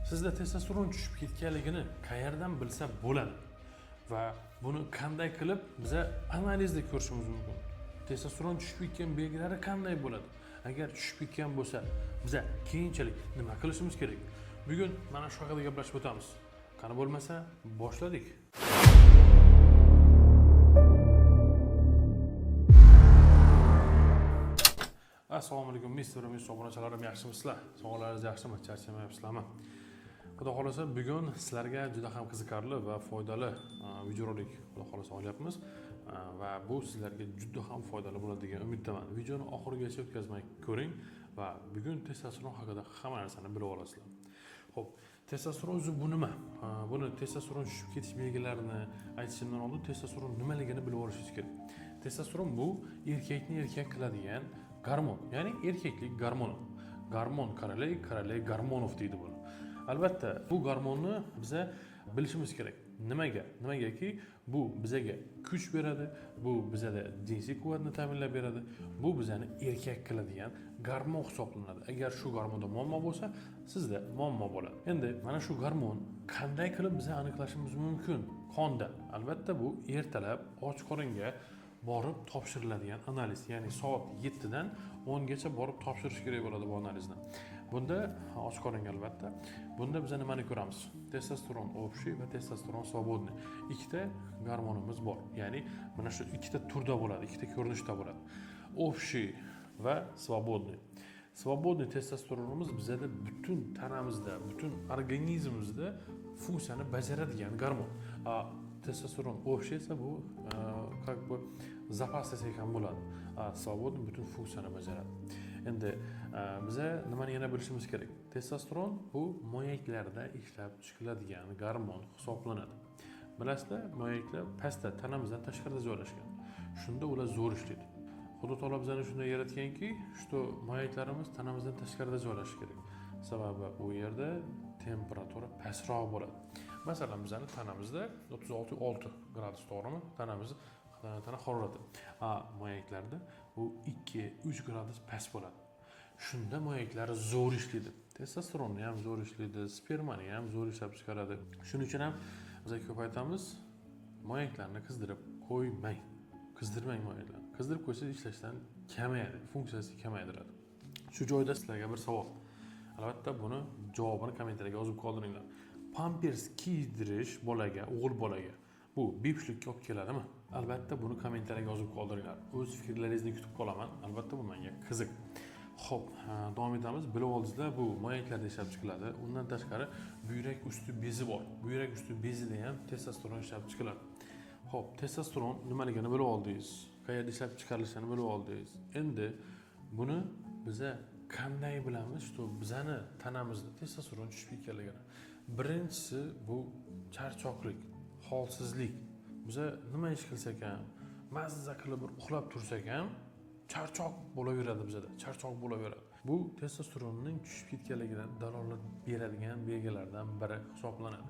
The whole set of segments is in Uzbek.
Sizda testosteron tushib ketganligini qayerdan bilsa bo'ladi va buni qanday qilib biza analizda ko'rishimiz mumkin. Testosteron tushib ketgan belgilari qanday bo'ladi? Agar tushib ketgan bo'lsa, biza keyinchalik nima qilishimiz kerak? Bugun mana shu haqida gaplashib o'tamiz. Qani bo'lmasa, boshladik. Assalomu alaykum, mister va miss obunachalarim, yaxshimisizlar? Sog'lig'ingiz yaxshimi? Charchamayapsizlarmi? Xudo xolasa bugun sizlarga juda ham qiziqarli va foydali videorolik xudo xolasa olyapmiz va bu sizlarga juda ham foydali bo'ladi degan umiddaman. Videoni oxirigacha o'tkazmay ko'ring va bugun testosteron haqida hamma narsani bilib olasizlar. Xo'p, testosteron o'zi bu nima? Buni testosteron tushib ketish belgilarini aytishimdan oldin testosteron nimaligini bilib olishingiz kerak. Testosteron bu erkakni erkak qiladigan gormon, ya'ni erkaklik gormoni. Gormon koroley gormonov deydi buni. Albatta, bu gormonni biza bilishimiz kerak. Nimagaki bu bizaga kuch beradi, bu bizada jinsiy quvvatni ta'minlab beradi, bu bizani erkak qiladigan gormon hisoblanadi. Agar shu gormonda muammo bo'lsa, sizda muammo bo'ladi. Endi mana shu gormon qanday qilib biza aniqlashimiz mumkin? Qonda. Albatta, bu ertalab och qoringa borib topshiriladigan analiz, ya'ni soat 7 dan 10 gacha borib topshirish kerak bo'ladi bu analizni. Bunda och qoringa albatta. Bunda biz nimani ko'ramiz? Testosteron общий va testosteron свободный. Ikkita gormonimiz bor. Ya'ni mana shu ikkita turda bo'ladi, ikkita ko'rinishda bo'ladi. Общий va свободный. Свободный testosteronimiz bizada butun tanamizda, butun organizmimizda funksiyani bajaradigan gormon. Testosteron общий esa bu как бы zapas desak ham bo'ladi. Свободный butun funksiyani bajaradi. Endi biza nimani yana bilishimiz kerak? Testosteron bu moyaklarda ishlab chiqiladigan gormon hisoblanadi. Bilasizlar, moyaklar pastda tanamizdan tashqarida joylashgan. Shunda ular zo'r ishlaydi. Xudo taolo bizani shunday yaratganki, shu moyaklarimiz tanamizdan tashqarida joylashishi kerak. Sababi u yerda temperatura pastroq bo'ladi. Masalan, bizning tanamizda 36 gradus, to'g'rimi? Tana harorati. Moyaklarda bu 2-3 gradus past bo'ladi. Shunda moyaklar zo'r ishlaydi. Testosteronni ham zo'r ishlaydi, spermani ham zo'r ishlab chiqaradi. Shuning uchun ham biz ko'p aytamiz, moyaklarni qizdirib qo'ymang. Qizdirmang moyaklarni. Qizdirib qo'ysangiz ishlashdan kamayadi, funksiyasi kamaydiradi. Shu joyda sizlarga bir savol. Albatta buni javobini kommentariyga yozib qoldiringlar. Pampers kiydirish bolaga, o'g'il bolaga bu bepushtlikka olib keladimi? Albatta buni kommentariyga yozib qoldiringlar. O'z fikrlaringizni kutib qolaman. Albatta bu menga qiziq. Xo'p, davom etamiz. Bilib oldingizlar, bu moyaklarda ishlab chiqiladi. Undan tashqari buyrak usti bezi bor. Buyrak usti bezida ham testosteron ishlab chiqiladi. Xo'p, testosteron nimaligini bilib oldingiz. Qayerda ishlab chiqarilishini bilib oldingiz. Endi buni biza qanday bilamiz, shu bizani tanamizda testosteron tushib ketganligini? Birinchisi bu charchoqlik, holsizlik. Biza nima ish qilsak ham, mazza qilib bir uxlab tursak ham charchoq bo'laveradi bizada, charchoq bo'laveradi. Bu testosteronning tushib ketganligidan dalolat beradigan belgilardan biri hisoblanadi.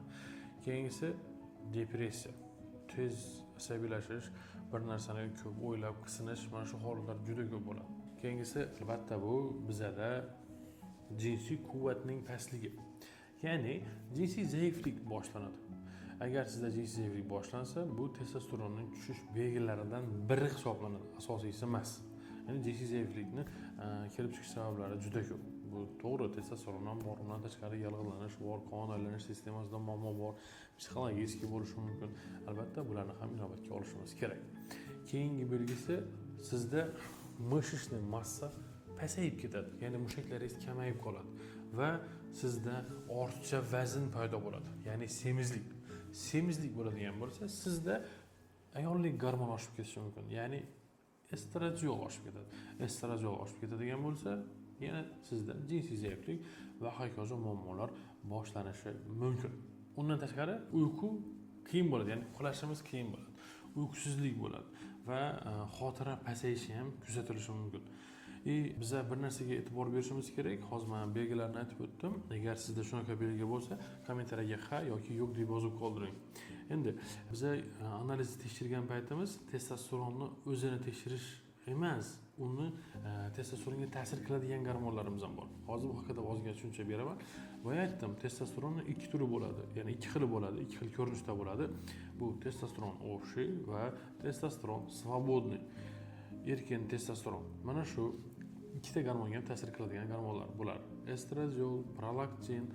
Keyingisi depressiya, tez asabiylashish, bir narsani ko'p o'ylab qisinish, mana shu holatlar juda ko'p bo'ladi. Keyingisi albatta bu bizada jinsiy quvvatning pastligi. Ya'ni jinsiy zaiflik boshlanadi. Agar sizda jinsiy zaiflik boshlansa, bu testosteronning tushish belgilaridan biri hisoblanadi, asosiysi emas. Ya'ni jinsiy zaiflikni kelib chiqish sabablari juda ko'p. Bu to'g'ri, testosteron ham bor, undan tashqari yallig'lanish bor, qon aylanish sistemasida muammo bor, psixologik bo'lishi mumkin. Albatta bularni ham inobatga olishimiz kerak. Keyingi belgisi sizda mishishning massa pasayib ketadi, ya'ni mushaklaringiz kamayib qoladi va sizda ortiqcha vazn paydo bo'ladi, ya'ni semizlik. Semizlik bo'ladigan bo'lsa, sizda ayollik gormoni oshib ketishi mumkin, ya'ni estradiol oshib ketadi. Estradiol oshib ketadigan bo'lsa, yana sizda jinsiy zaiflik va hokazo muammolar boshlanishi mumkin. Undan tashqari uyqu qiyin bo'ladi, ya'ni uxlashimiz qiyin bo'ladi. Uyqusizlik bo'ladi va xotira pasayishi ham kuzatilishi mumkin. Biza bir narsaga e'tibor berishimiz kerak. Hozir men belgilarni aytib o'tdim. Agar sizda shunaqa belgi bo'lsa, kommentariyaga ha yoki yo'q deb yozib qoldiring. Endi biza analizni tekshirgan paytimiz testosteronni o'zini tekshirish emas, uni testosteronga ta'sir qiladigan gormonlarimiz ham bor. Hozir bu haqida ozgina tushuncha beraman. Boya aytdim, testosteronni ikki turi bo'ladi, ya'ni ikki xili bo'ladi, ikki xil ko'rinishda bo'ladi. Bu testosteron общий va testosteron свободный. Erkin testosteron. Mana shu ikkita gormonga ham ta'sir qiladigan gormonlar bular. Estradiol, prolaktin,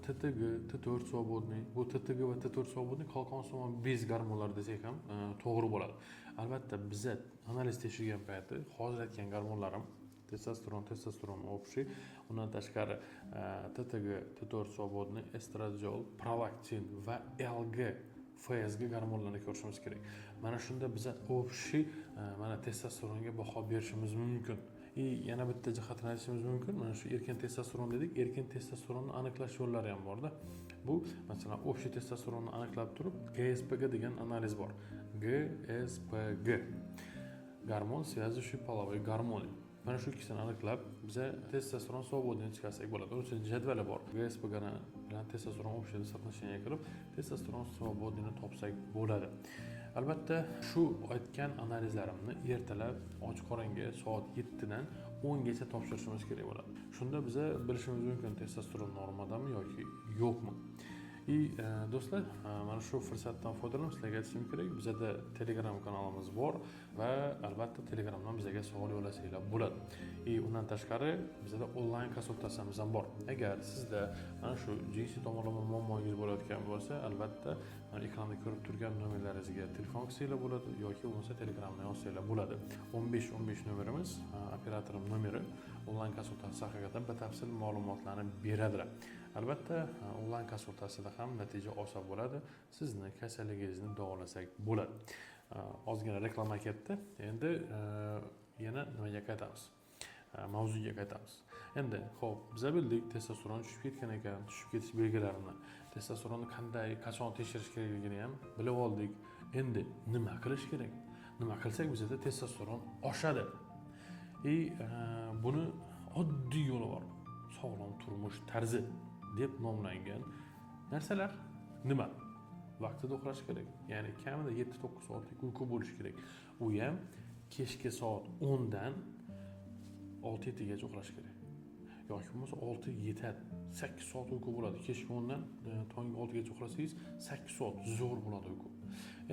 TTG, T4 свободный. Bu TTG va T4 свободный qalqonsimon bez gormonlar desak ham to'g'ri bo'ladi. Albatta biza analiz tekshirgan payti hozir aytgan gormonlarim testosteron общий, undan tashqari TTG, T4 свободный, estradiol, prolaktin va LG FSG gormonlarni ko'rishimiz kerak. Mana shunda biza общий mana testosteronga baho berishimiz mumkin. Yana bitta jihatini aytishimiz mumkin. Mana shu erkin testosteron dedik. Erkin testosteronni aniqlash yo'llari ham borda. Bu masalan общий testosteronni aniqlab turib, GSPG degan analiz bor. GSPG gormon связывающий половой гормоны. Mana shu ikkisini aniqlab, biza testosteron свободный chiqarsak bo'ladi. Uning uchun jadvali bor. GSPG bilan testosteron общий соотношение qilib, testosteron свободныйni topsak bo'ladi. Albatta, shu aytgan analizlarimni ertalab ochiq qorong'i soat 7 dan 10 gacha topshirishimiz kerak bo'ladi. Shunda biza bilishimiz mumkin testosteron normadami yoki yo'qmi. Do'stlar, mana shu fursatdan foydalanib sizlarga aytishim kerak, bizada Telegram kanalimiz bor va albatta Telegramdan bizga savol yo'llasanglar bo'ladi. Undan tashqari bizada onlayn konsultatsiyamiz ham bor. Agar sizda mana shu jinsiy tomonlama muammongiz bo'layotgan bo'lsa, albatta mana ekranda ko'rib turgan nomerlaringizga telefon qilsanglar bo'ladi yoki bo'lmasa Telegramdan yozsanglar bo'ladi. 15 nomerimiz, operatorim nomeri. Onlayn konsultatsiya haqida batafsil ma'lumotlarni beradilar. Albatta, onlayn konsultatsiyada ham natija olsa bo'ladi. Sizni kasalligingizni davolasak bo'ladi. Ozgina reklama ketdi. Endi yana nimaga qaytamiz? Mavzuga qaytamiz. Endi, xo'p, biz bildik testosteron tushib ketgan ekan, tushib ketish belgilarini, testosteronni qanday, qachon tekshirish kerakligini ham bilib oldik. Endi nima qilish kerak? Nima qilsak bizda testosteron oshadi? Buni oddiy yo'li bor. Sog'lom turmush tarzi deb nomlangan narsalar nima? Vaqtida uxlash kerak. Ya'ni kamida 7-9 soatlik uyqu bo'lishi kerak. U ham kechki soat 10 dan 6-7 gacha uxlash kerak. Yoki bo'lmasa 6-7, 8 soat uyqu bo'ladi. Kechki 10 dan tonggi 6 gacha uxlasangiz 8 soat zo'r bo'ladi uyqu.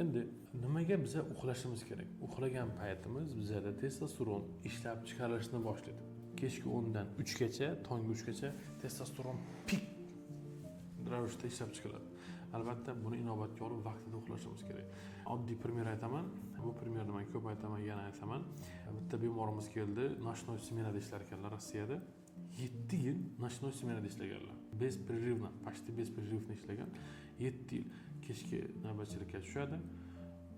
Endi nimaga biza uxlashimiz kerak? Uxlagan paytimiz bizda testosteron ishlab chiqarilishni boshlaydi. Kechki 10 dan 3 gacha, tonggi 3 gacha testosteron pik ravishda ishlab chiqiladi. Albatta buni inobatga olib vaqtida uxlashimiz kerak. Oddiy primer aytaman. Bu primerni men ko'p aytaman, yana aytaman. Bitta bemorimiz keldi, nochnoy smenada ishlar ekanlar Rossiyada. 7 yil nochnoy smenada ishlaganlar. Bespрерывно, почти беспрерывно ishlagan. 7 yil kechki navbatchilikka tushadi.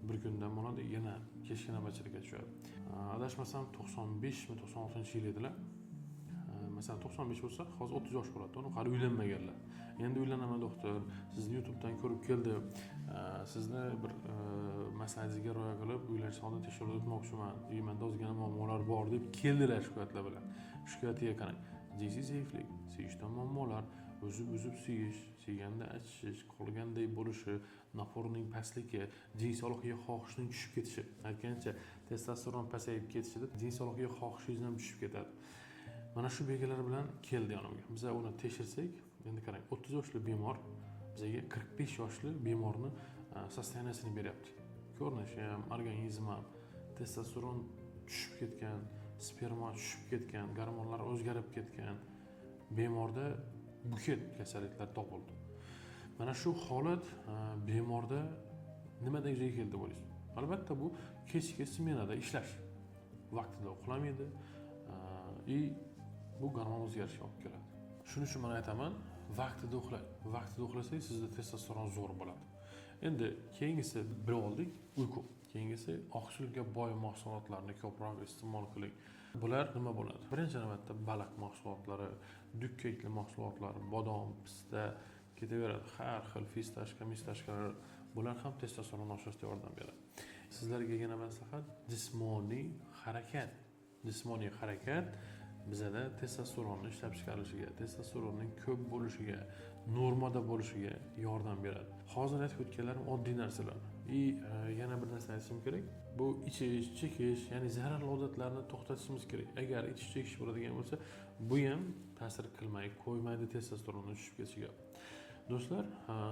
Bir kundan bo'ladi, yana kechki navbatchilikka tushadi. Adashmasam 95-96 yil edilar. Masalan 95 bo'lsa, hozir 30 yosh bo'ladi. Uni hali uylanmaganlar. Endi uylanaman doktor, sizni YouTubedan ko'rib keldim. Sizni bir masalangizga rioya qilib, uylanishni oldin tekshirib o'tmoqchiman. Menda ozgina muammolar bor deb keldilar shikoyatlar bilan. Shikoyatiga qarang. Jinsiy zaiflik, sevishda muammolar, o'zib seyish, sevganda achishish, qolganday bo'lishi, naporning pastligi, jinsiy xohishning tushib ketishi. Aytgancha, testosteron pasayib ketishida jinsiy xohishingiz ham tushib ketadi. Mana shu belgilar bilan keldi yonimga. Biz uni tekshirsak, endi qarang, 30 yoshli bemor bizga 45 yoshli bemorni sosteniyasini beryapti. Ko'rinishi ham, organizmi ham testosteron tushib ketgan, sperma tushib ketgan, gormonlar o'zgarib ketgan bemorda buket kasalliklar topildi. Mana shu holat bemorda nimadan yuzaga keldi bo'lish? Albatta bu kechki smenada ishlash. Vaqtida uxlamaydi. Bu gormon o'zgarishiga olib keladi. Shuning uchun men aytaman, vaqtida uxlang. Vaqtida uxlasangiz sizda testosteron zo'r bo'ladi. Endi keyingisi bilib oldik, uyqu. Keyingisi oqsilga boy mahsulotlarni ko'proq iste'mol qiling. Bular nima bo'ladi? Birinchi navbatda baliq mahsulotlari, dukkakli mahsulotlar, bodom, pista ketaveradi. Har xil fistashkalar, bular ham testosteron oshishga yordam beradi. Sizlarga yana maslahat, jismoniy harakat. Jismoniy harakat bizada testosteronni ishlab chiqarilishiga, testosteronning ko'p bo'lishiga, normada bo'lishiga yordam beradi. Hozir aytib o'tganlarim oddiy narsalar. Yana bir narsa aytishim kerak. Bu ichish, chekish, ya'ni zararli odatlarni to'xtatishimiz kerak. Agar ichish chekish bo'ladigan bo'lsa, bu ham ta'sir qilmay qo'ymaydi testosteronning tushib ketishiga. Do'stlar,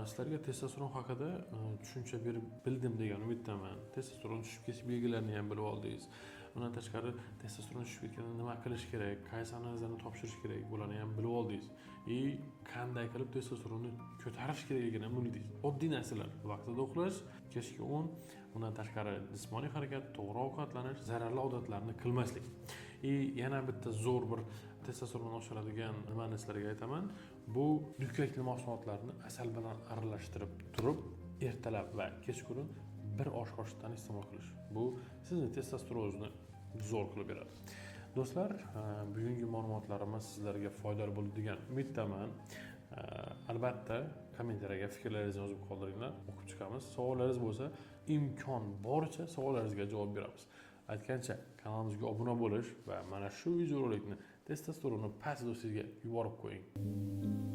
sizlarga testosteron haqida tushuncha berib bildim degan umiddaman. Testosteron tushib ketish belgilarini ham bilib oldingiz. Undan tashqari testosteron tushib ketganda nima qilish kerak, qaysi analizlarni topshirish kerak, bularni ham bilib oldingiz. Qanday qilib testosteronni ko'tarish kerakligini ham bildingiz. Oddiy narsalar: vaqtida uxlash, kechki o'yin, undan tashqari jismoniy harakat, to'g'ri ovqatlanish, zararli odatlarni qilmaslik. Yana bitta zo'r bir testosteron oshiradigan nimani sizlarga aytaman. Bu dukkakli mahsulotlarni asal bilan aralashtirib turib, ertalab va kechqurun bir osh qoshiqdan iste'mol qilish. Bu sizni testosteronni zo'r qilib beradi. Do'stlar, bugungi ma'lumotlarimiz sizlarga foydali bo'ldi degan umiddaman. Albatta, kommentariyaga fikrlaringizni yozib qoldiringlar, o'qib chiqamiz. Savollaringiz bo'lsa, imkon boricha savollaringizga javob beramiz. Aytgancha, kanalimizga obuna bo'lish va mana shu videorolikni testosteronni past dozaga yuborib qo'ying.